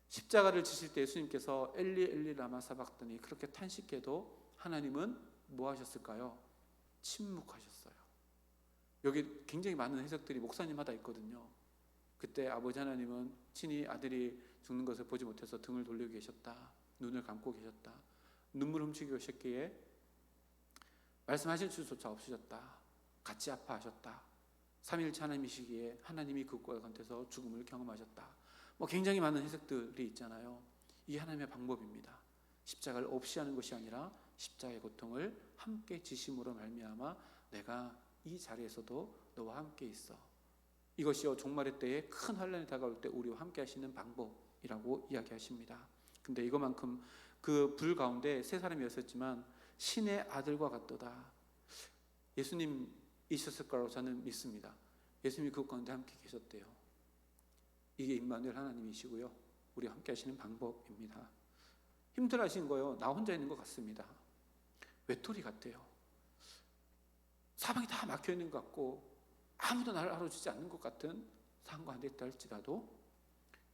십자가를 지실 때 예수님께서 엘리 엘리 라마 사박다니 그렇게 탄식해도 하나님은 뭐 하셨을까요? 침묵하셨어요. 여기 굉장히 많은 해석들이 목사님마다 있거든요. 그때 아버지 하나님은 친히 아들이 죽는 것을 보지 못해서 등을 돌리고 계셨다. 눈을 감고 계셨다. 눈물 훔치고 계셨기에 말씀하실 수조차 없으셨다. 같이 아파하셨다. 삼위일체 하나님이시기에 하나님이 그것과 같아서 죽음을 경험하셨다. 굉장히 많은 해석들이 있잖아요. 이게 하나님의 방법입니다. 십자가를 없이 하는 것이 아니라 십자가의 고통을 함께 지심으로 말미암아 내가 이 자리에서도 너와 함께 있어. 이것이요, 종말의 때에 큰 환난이 다가올 때 우리와 함께 하시는 방법이라고 이야기하십니다. 근데 이것만큼 그 불 가운데 세 사람이었었지만 신의 아들과 같도다. 예수님 있었을 거라고 저는 믿습니다. 예수님이 그 가운데 함께 계셨대요. 이게 임마누엘 하나님이시고요, 우리와 함께 하시는 방법입니다. 힘들어하신 거요, 나 혼자 있는 것 같습니다. 외톨이 같대요. 사방이 다 막혀있는 것 같고 아무도 나를 알아주지 않는 것 같은 상황 가운데 있다 할지라도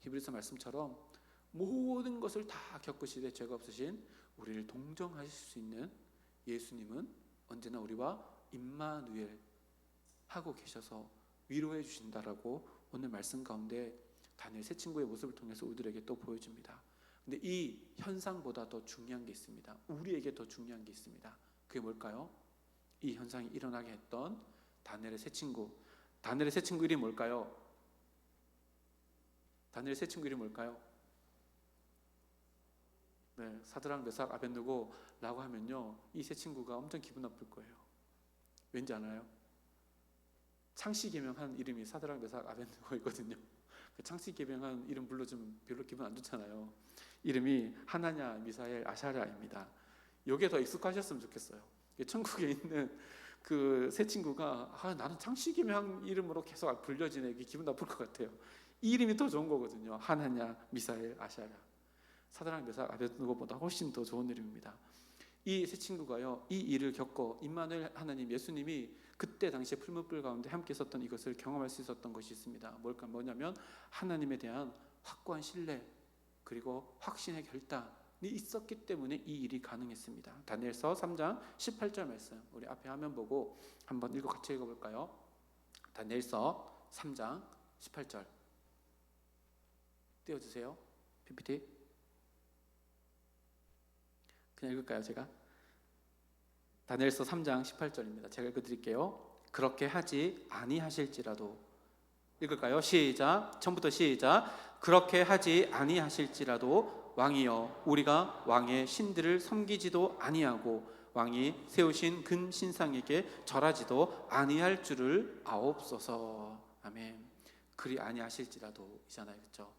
히브리서 말씀처럼 모든 것을 다 겪으시되 죄가 없으신 우리를 동정하실 수 있는 예수님은 언제나 우리와 임마누엘 하고 계셔서 위로해 주신다라고 오늘 말씀 가운데 다니엘 세 친구의 모습을 통해서 우리들에게 또 보여줍니다. 근데 이 현상보다 더 중요한 게 있습니다. 우리에게 더 중요한 게 있습니다. 그게 뭘까요? 이 현상이 일어나게 했던 다니엘의 세 친구. 다니엘의 세 친구 이름이 뭘까요? 다니엘의 세 친구 이름이 뭘까요? 네, 사드락, 메삭, 아벳느고라고 하면요, 이 세 친구가 엄청 기분 나쁠 거예요. 왠지 아나요? 창씨 계명한 이름이 사드락 메삭 아벤느고이거든요. 창씨 계명한 이름 불러주면 별로 기분 안 좋잖아요. 이름이 하나냐 미사엘 아샤랴입니다. 여기에 더 익숙하셨으면 좋겠어요. 천국에 있는 그 세 친구가 나는 창씨 계명한 이름으로 계속 불려지네, 이게 기분 나쁠 것 같아요. 이 이름이 더 좋은 거거든요. 하나냐 미사엘 아샤랴. 사드락 메삭 아벤느고보다 훨씬 더 좋은 이름입니다. 이 세 친구가요, 이 일을 겪고 임마누엘 하나님 예수님이 그때 당시에 풀무불 가운데 함께 있었던 이것을 경험할 수 있었던 것이 있습니다. 뭐냐면 하나님에 대한 확고한 신뢰 그리고 확신의 결단이 있었기 때문에 이 일이 가능했습니다. 다니엘서 3장 18절 말씀, 우리 앞에 화면 보고 한번 같이 읽어볼까요? 다니엘서 3장 18절 띄워주세요. PPT 그냥 읽을까요? 제가 다니엘서 3장 18절입니다. 제가 읽어드릴게요. 그렇게 하지 아니하실지라도, 읽을까요? 시작. 처음부터 시작. 그렇게 하지 아니하실지라도 왕이여, 우리가 왕의 신들을 섬기지도 아니하고 왕이 세우신 금 신상에게 절하지도 아니할 줄을 아옵소서. 아멘. 그리 아니하실지라도 이잖아요, 그렇죠?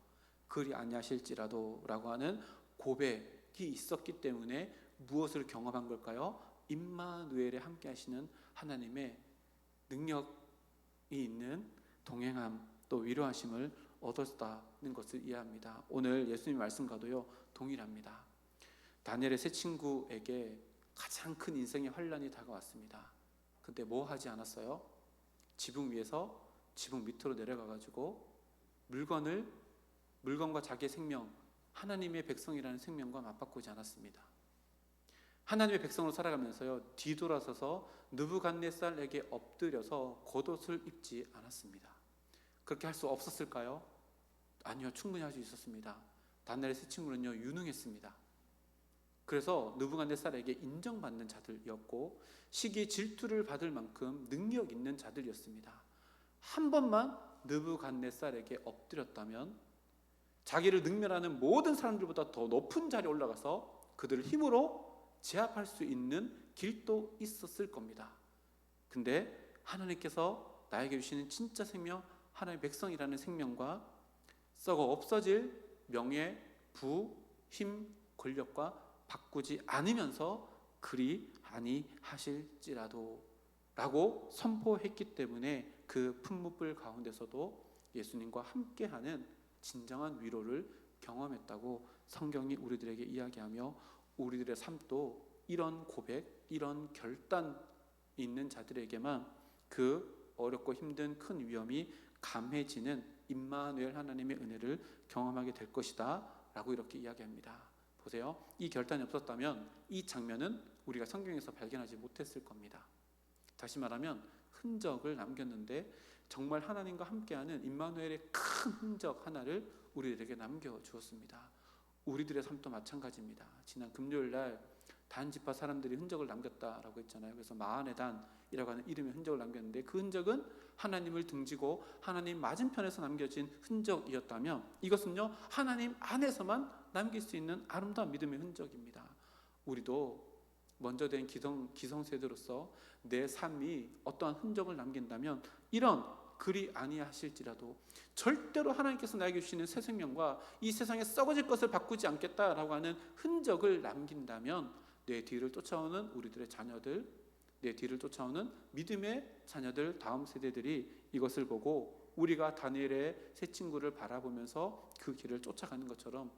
그리 아니하실지라도라고 하는 고백이 있었기 때문에 무엇을 경험한 걸까요? 임마누엘에 함께 하시는 하나님의 능력이 있는 동행함, 또 위로하심을 얻었다는 것을 이해합니다. 오늘 예수님 말씀과도요 동일합니다. 다니엘의 세 친구에게 가장 큰 인생의 환란이 다가왔습니다. 근데 뭐 하지 않았어요? 지붕 위에서 지붕 밑으로 내려가가지고 물건과 자기의 생명, 하나님의 백성이라는 생명과 맞바꾸지 않았습니다. 하나님의 백성으로 살아가면서요, 뒤돌아서서 느부갓네살에게 엎드려서 겉옷을 입지 않았습니다. 그렇게 할 수 없었을까요? 아니요, 충분히 할 수 있었습니다. 다니엘의 세 친구는요 유능했습니다. 그래서 느부갓네살에게 인정받는 자들이었고 시기 질투를 받을 만큼 능력 있는 자들이었습니다. 한 번만 느부갓네살에게 엎드렸다면 자기를 능멸하는 모든 사람들보다 더 높은 자리에 올라가서 그들을 힘으로 제압할 수 있는 길도 있었을 겁니다. 근데 하나님께서 나에게 주시는 진짜 생명, 하나님의 백성이라는 생명과 썩어 없어질 명예, 부, 힘, 권력과 바꾸지 않으면서 그리 아니하실지라도 라고 선포했기 때문에 그 풀무불 가운데서도 예수님과 함께하는 진정한 위로를 경험했다고 성경이 우리들에게 이야기하며 우리들의 삶도 이런 고백, 이런 결단이 있는 자들에게만 그 어렵고 힘든 큰 위험이 감해지는 임마누엘 하나님의 은혜를 경험하게 될 것이다 라고 이렇게 이야기합니다. 보세요. 이 결단이 없었다면 이 장면은 우리가 성경에서 발견하지 못했을 겁니다. 다시 말하면 흔적을 남겼는데 정말 하나님과 함께하는 임마누엘의 큰 흔적 하나를 우리들에게 남겨주었습니다. 우리들의 삶도 마찬가지입니다. 지난 금요일날 단지파 사람들이 흔적을 남겼다라고 했잖아요. 그래서 마흔의 단이라고 하는 이름의 흔적을 남겼는데 그 흔적은 하나님을 등지고 하나님 맞은편에서 남겨진 흔적이었다면 이것은요 하나님 안에서만 남길 수 있는 아름다운 믿음의 흔적입니다. 우리도 먼저 된 기성세대로서 내 삶이 어떠한 흔적을 남긴다면 이런 그리 아니하실지라도 절대로 하나님께서 나에게 주시는 새 생명과 이 세상에 썩어질 것을 바꾸지 않겠다라고 하는 흔적을 남긴다면 내 뒤를 쫓아오는 우리들의 자녀들, 내 뒤를 쫓아오는 믿음의 자녀들, 다음 세대들이 이것을 보고 우리가 다니엘의 세 친구를 바라보면서 그 길을 쫓아가는 것처럼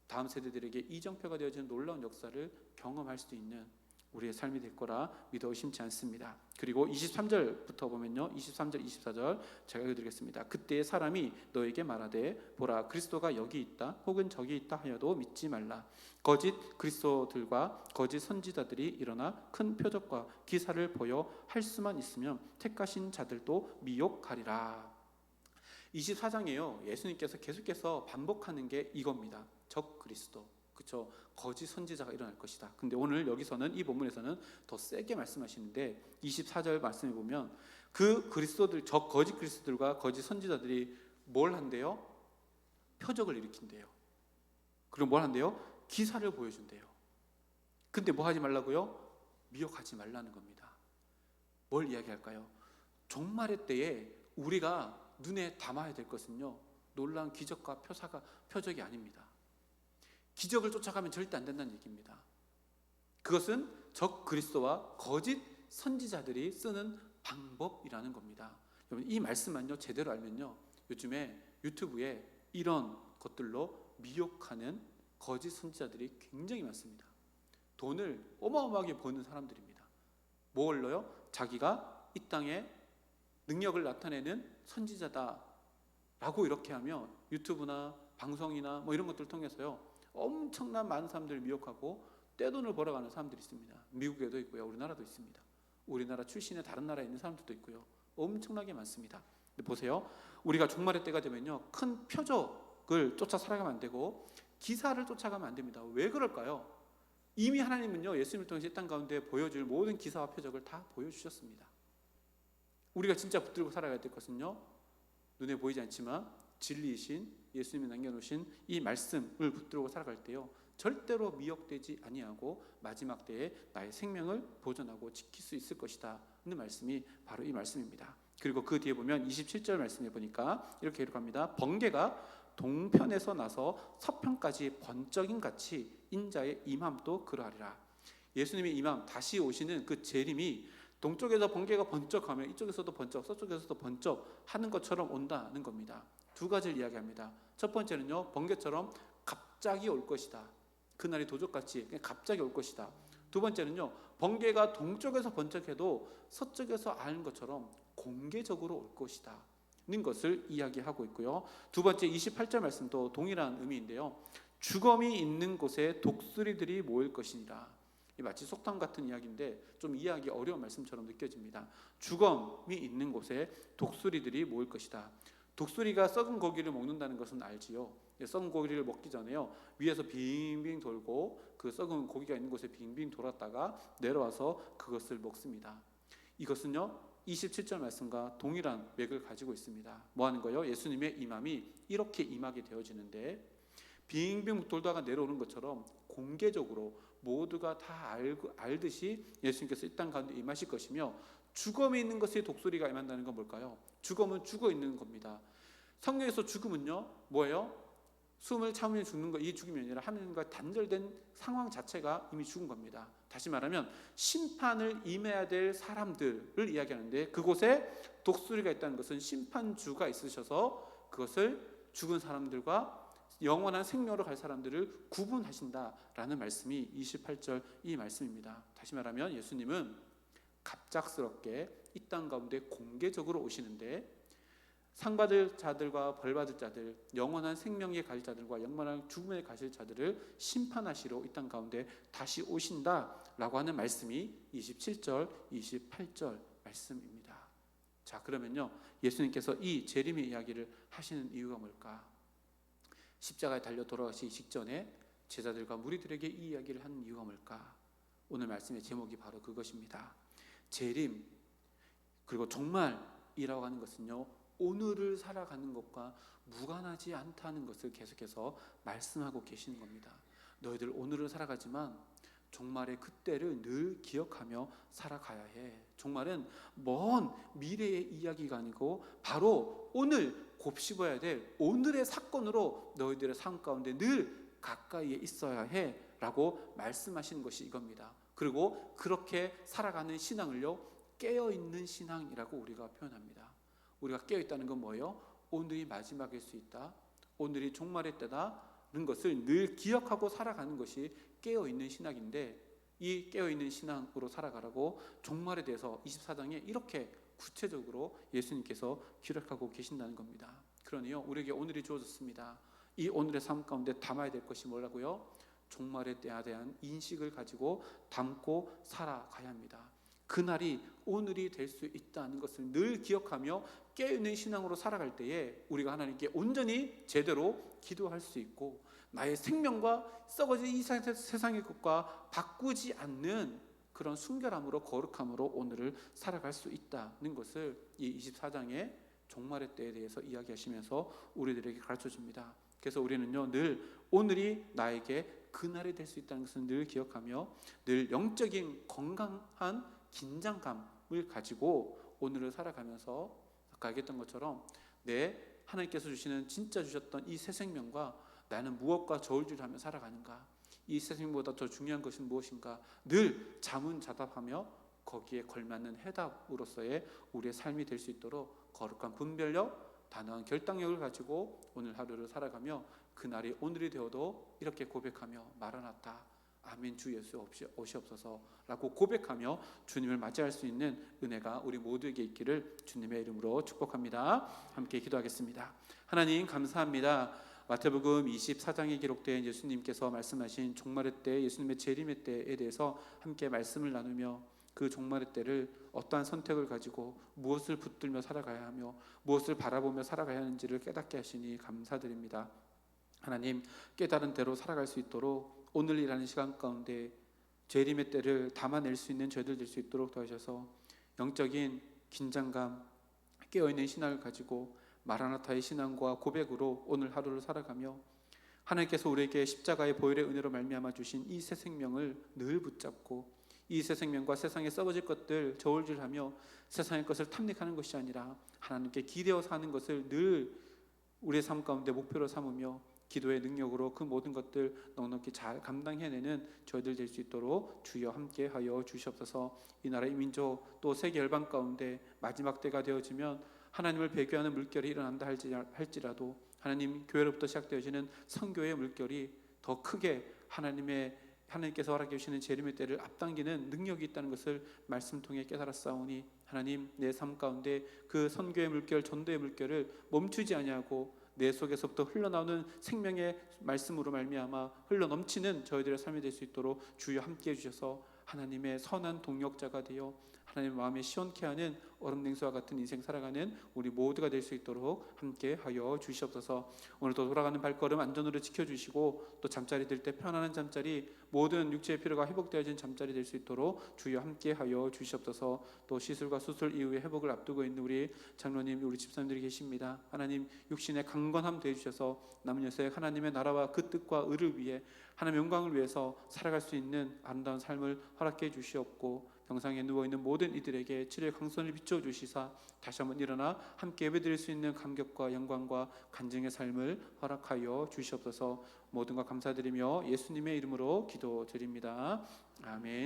다음 세대들에게 이정표가 되어지는 놀라운 역사를 경험할 수 있는 우리의 삶이 될 거라 믿어 의심치 않습니다. 그리고 23절부터 보면요, 23절, 24절 제가 읽어드리겠습니다. 그때 사람이 너에게 말하되 보라 그리스도가 여기 있다 혹은 저기 있다 하여도 믿지 말라. 거짓 그리스도들과 거짓 선지자들이 일어나 큰 표적과 기사를 보여 할 수만 있으면 택하신 자들도 미혹하리라. 24장에요 예수님께서 계속해서 반복하는 게 이겁니다. 적 그리스도, 그렇죠? 거짓 선지자가 일어날 것이다. 근데 오늘 여기서는 이 본문에서는 더 세게 말씀하시는데 24절 말씀해 보면 그 그리스도들, 적 거짓 그리스도들과 거짓 선지자들이 뭘 한대요? 표적을 일으킨대요. 그리고 뭘 한대요? 기사를 보여준대요. 근데 뭐 하지 말라고요? 미혹하지 말라는 겁니다. 뭘 이야기할까요? 종말의 때에 우리가 눈에 담아야 될 것은요, 놀라운 기적과 표적이 아닙니다. 기적을 쫓아가면 절대 안 된다는 얘기입니다. 그것은 적 그리스도와 거짓 선지자들이 쓰는 방법이라는 겁니다. 여러분, 이 말씀만요 제대로 알면요, 요즘에 유튜브에 이런 것들로 미혹하는 거짓 선지자들이 굉장히 많습니다. 돈을 어마어마하게 버는 사람들입니다. 뭘로요? 자기가 이 땅에 능력을 나타내는 선지자다라고 이렇게 하며 유튜브나 방송이나 뭐 이런 것들을 통해서요, 엄청난 많은 사람들을 미혹하고 떼돈을 벌어가는 사람들이 있습니다. 미국에도 있고요, 우리나라도 있습니다. 우리나라 출신의 다른 나라에 있는 사람들도 있고요. 엄청나게 많습니다. 근데 보세요, 우리가 종말의 때가 되면요, 큰 표적을 쫓아 살아가면 안 되고 기사를 쫓아가면 안 됩니다. 왜 그럴까요? 이미 하나님은요, 예수님을 통해서 이 땅 가운데 보여줄 모든 기사와 표적을 다 보여주셨습니다. 우리가 진짜 붙들고 살아가야 될 것은요, 눈에 보이지 않지만 진리이신 예수님이 남겨놓으신 이 말씀을 붙들고 살아갈 때요, 절대로 미혹되지 아니하고 마지막 때에 나의 생명을 보존하고 지킬 수 있을 것이다 하는 말씀이 바로 이 말씀입니다. 그리고 그 뒤에 보면 27절 말씀에 보니까 이렇게 기록합니다. 번개가 동편에서 나서 서편까지 번쩍임 같이 인자의 임함도 그러하리라. 예수님의 임함, 다시 오시는 그 재림이 동쪽에서 번개가 번쩍하면 이쪽에서도 번쩍, 서쪽에서도 번쩍 하는 것처럼 온다는 겁니다. 두 가지를 이야기합니다. 첫 번째는요, 번개처럼 갑자기 올 것이다. 그날이 도적같이 그냥 갑자기 올 것이다. 두 번째는요, 번개가 동쪽에서 번쩍해도 서쪽에서 아는 것처럼 공개적으로 올 것이다 는 것을 이야기하고 있고요. 두 번째 28절 말씀도 동일한 의미인데요, 주검이 있는 곳에 독수리들이 모일 것이니라. 마치 속담 같은 이야기인데 좀 이해하기 어려운 말씀처럼 느껴집니다. 주검이 있는 곳에 독수리들이 모일 것이다. 독수리가 썩은 고기를 먹는다는 것은 알지요. 썩은 고기를 먹기 전에요, 위에서 빙빙 돌고 그 썩은 고기가 있는 곳에 빙빙 돌았다가 내려와서 그것을 먹습니다. 이것은요, 27절 말씀과 동일한 맥을 가지고 있습니다. 뭐 하는 거예요? 예수님의 임함이 이렇게 임하게 되어지는데, 빙빙 돌다가 내려오는 것처럼 공개적으로 모두가 다 알듯이 예수님께서 이 땅 가운데 임하실 것이며, 죽음에 있는 것에 독수리가 임한다는 건 뭘까요? 죽음은 죽어 있는 겁니다. 성경에서 죽음은요, 뭐예요? 숨을 참으며 죽는 것, 이 죽음이 아니라 하나님과 단절된 상황 자체가 이미 죽은 겁니다. 다시 말하면 심판을 임해야 될 사람들을 이야기하는데, 그곳에 독수리가 있다는 것은 심판주가 있으셔서 그것을 죽은 사람들과 영원한 생명으로 갈 사람들을 구분하신다라는 말씀이 28절 이 말씀입니다. 다시 말하면 예수님은 갑작스럽게 이 땅 가운데 공개적으로 오시는데, 상 받을 자들과 벌 받을 자들, 영원한 생명에 갈 자들과 영원한 죽음에 가실 자들을 심판하시러 이 땅 가운데 다시 오신다라고 하는 말씀이 27절, 28절 말씀입니다. 자, 그러면요, 예수님께서 이 재림의 이야기를 하시는 이유가 뭘까? 십자가에 달려 돌아가시기 직전에 제자들과 무리들에게 이 이야기를 하는 이유가 뭘까? 오늘 말씀의 제목이 바로 그것입니다. 재림, 그리고 종말이라고 하는 것은요, 오늘을 살아가는 것과 무관하지 않다는 것을 계속해서 말씀하고 계시는 겁니다. 너희들 오늘을 살아가지만 종말의 그때를 늘 기억하며 살아가야 해. 종말은 먼 미래의 이야기가 아니고 바로 오늘 곱씹어야 될 오늘의 사건으로 너희들의 삶 가운데 늘 가까이에 있어야 해 라고 말씀하시는 것이 이겁니다. 그리고 그렇게 살아가는 신앙을요, 깨어있는 신앙이라고 우리가 표현합니다. 우리가 깨어있다는 건 뭐예요? 오늘이 마지막일 수 있다, 오늘이 종말의 때다는 것을 늘 기억하고 살아가는 것이 깨어있는 신앙인데, 이 깨어있는 신앙으로 살아가라고 종말에 대해서 24장에 이렇게 구체적으로 예수님께서 기록하고 계신다는 겁니다. 그러니요, 우리에게 오늘이 주어졌습니다. 이 오늘의 삶 가운데 담아야 될 것이 뭐라고요? 종말의 때에 대한 인식을 가지고 담고 살아가야 합니다. 그날이 오늘이 될 수 있다는 것을 늘 기억하며 깨어있는 신앙으로 살아갈 때에 우리가 하나님께 온전히 제대로 기도할 수 있고, 나의 생명과 썩어진 이 세상의 것과 바꾸지 않는 그런 순결함으로 거룩함으로 오늘을 살아갈 수 있다는 것을 이 24장의 종말의 때에 대해서 이야기하시면서 우리들에게 가르쳐줍니다. 그래서 우리는요, 늘 오늘이 나에게 그날이 될 수 있다는 것을 늘 기억하며 늘 영적인 건강한 긴장감을 가지고 오늘을 살아가면서 아까 얘기했던 것처럼 하나님께서 주시는 진짜 주셨던 이 새 생명과 나는 무엇과 저울질하며 살아가는가, 이 새 생명보다 더 중요한 것은 무엇인가, 늘 자문자답하며 거기에 걸맞는 해답으로서의 우리의 삶이 될 수 있도록 거룩한 분별력, 단호한 결단력을 가지고 오늘 하루를 살아가며 그날이 오늘이 되어도 이렇게 고백하며 마라나타 아멘 주 예수 오시옵소서라고 고백하며 주님을 맞이할 수 있는 은혜가 우리 모두에게 있기를 주님의 이름으로 축복합니다. 함께 기도하겠습니다. 하나님 감사합니다. 마태복음 24장에 기록된 예수님께서 말씀하신 종말의 때, 예수님의 재림의 때에 대해서 함께 말씀을 나누며 그 종말의 때를 어떠한 선택을 가지고 무엇을 붙들며 살아가야 하며 무엇을 바라보며 살아가야 하는지를 깨닫게 하시니 감사드립니다. 하나님, 깨달은 대로 살아갈 수 있도록 오늘이라는 시간 가운데 재림의 때를 담아낼 수 있는 저희들 될 수 있도록 도와주셔서 영적인 긴장감, 깨어있는 신앙을 가지고 마라나타의 신앙과 고백으로 오늘 하루를 살아가며 하나님께서 우리에게 십자가의 보혈의 은혜로 말미암아 주신 이 새 생명을 늘 붙잡고 이 새 생명과 세상에 썩어질 것들 저울질하며 세상의 것을 탐닉하는 것이 아니라 하나님께 기대어 사는 것을 늘 우리의 삶 가운데 목표로 삼으며 기도의 능력으로 그 모든 것들 넉넉히 잘 감당해내는 저희들 될 수 있도록 주여 함께하여 주시옵소서. 이 나라의 민족 또 세계 열방 가운데 마지막 때가 되어지면 하나님을 배교하는 물결이 일어난다 할지라도 하나님 교회로부터 시작되어지는 선교의 물결이 더 크게 하나님께서 허락해 주시는 재림의 때를 앞당기는 능력이 있다는 것을 말씀 통해 깨달았사오니 하나님 내 삶 가운데 그 선교의 물결, 전도의 물결을 멈추지 아니하고 내 속에서부터 흘러나오는 생명의 말씀으로 말미암아 흘러넘치는 저희들의 삶이 될 수 있도록 주여 함께해 주셔서 하나님의 선한 동역자가 되어 하나님의 마음에 시원케 하는 얼음냉수와 같은 인생 살아가는 우리 모두가 될 수 있도록 함께하여 주시옵소서. 오늘도 돌아가는 발걸음 안전으로 지켜주시고 또 잠자리 들 때 편안한 잠자리, 모든 육체의 피로가 회복되어진 잠자리 될 수 있도록 주여 함께하여 주시옵소서. 또 시술과 수술 이후에 회복을 앞두고 있는 우리 장로님, 우리 집사님들이 계십니다. 하나님 육신의 강건함 되어주셔서 남은 여생 하나님의 나라와 그 뜻과 의를 위해 하나님의 영광을 위해서 살아갈 수 있는 아름다운 삶을 허락해 주시옵고 병상에 누워있는 모든 이들에게 치료의 강선을 비춰주시사 다시 한번 일어나 함께 예배드릴 수 있는 감격과 영광과 간증의 삶을 허락하여 주시옵소서. 모든 것 감사드리며 예수님의 이름으로 기도드립니다. 아멘.